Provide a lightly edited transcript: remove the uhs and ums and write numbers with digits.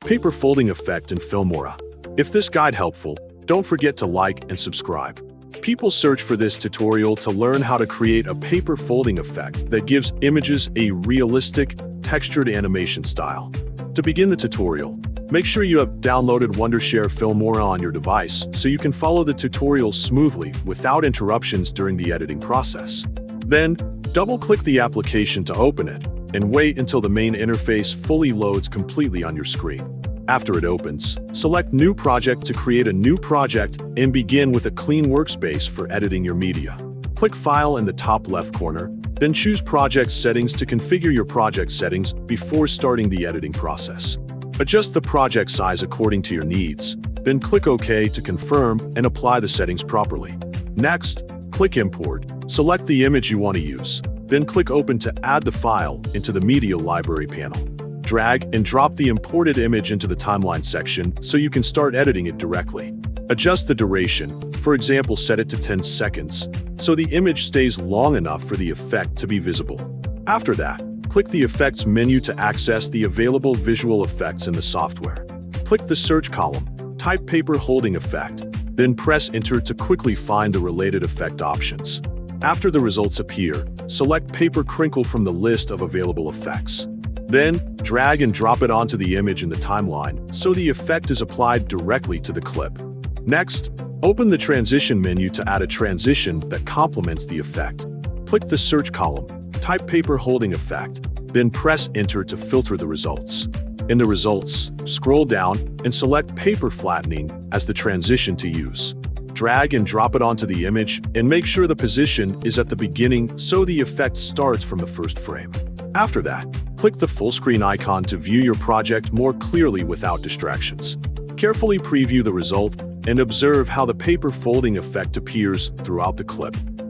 Paper folding effect in Filmora. If this guide helpful, don't forget to like and subscribe. People search for this tutorial to learn how to create a paper folding effect that gives images a realistic, textured animation style. To begin the tutorial, make sure you have downloaded Wondershare Filmora on your device so you can follow the tutorial smoothly without interruptions during the editing process. Then, double-click the application to open it, and wait until the main interface fully loads completely on your screen. After it opens, select New Project to create a new project and begin with a clean workspace for editing your media. Click File in the top left corner, then choose Project Settings to configure your project settings before starting the editing process. Adjust the project size according to your needs, then click OK to confirm and apply the settings properly. Next, click Import, select the image you want to use, then click Open to add the file into the Media Library panel. Drag and drop the imported image into the timeline section so you can start editing it directly. Adjust the duration, for example set it to 10 seconds, so the image stays long enough for the effect to be visible. After that, click the Effects menu to access the available visual effects in the software. Click the search column, type Paper Holding Effect, then press Enter to quickly find the related effect options. After the results appear, select Paper Crinkle from the list of available effects. Then, drag and drop it onto the image in the timeline so the effect is applied directly to the clip. Next, open the Transition menu to add a transition that complements the effect. Click the search column, type Paper Holding Effect, then press Enter to filter the results. In the results, scroll down and select Paper Flattening as the transition to use. Drag and drop it onto the image and make sure the position is at the beginning so the effect starts from the first frame. After that, click the full screen icon to view your project more clearly without distractions. Carefully preview the result and observe how the paper folding effect appears throughout the clip.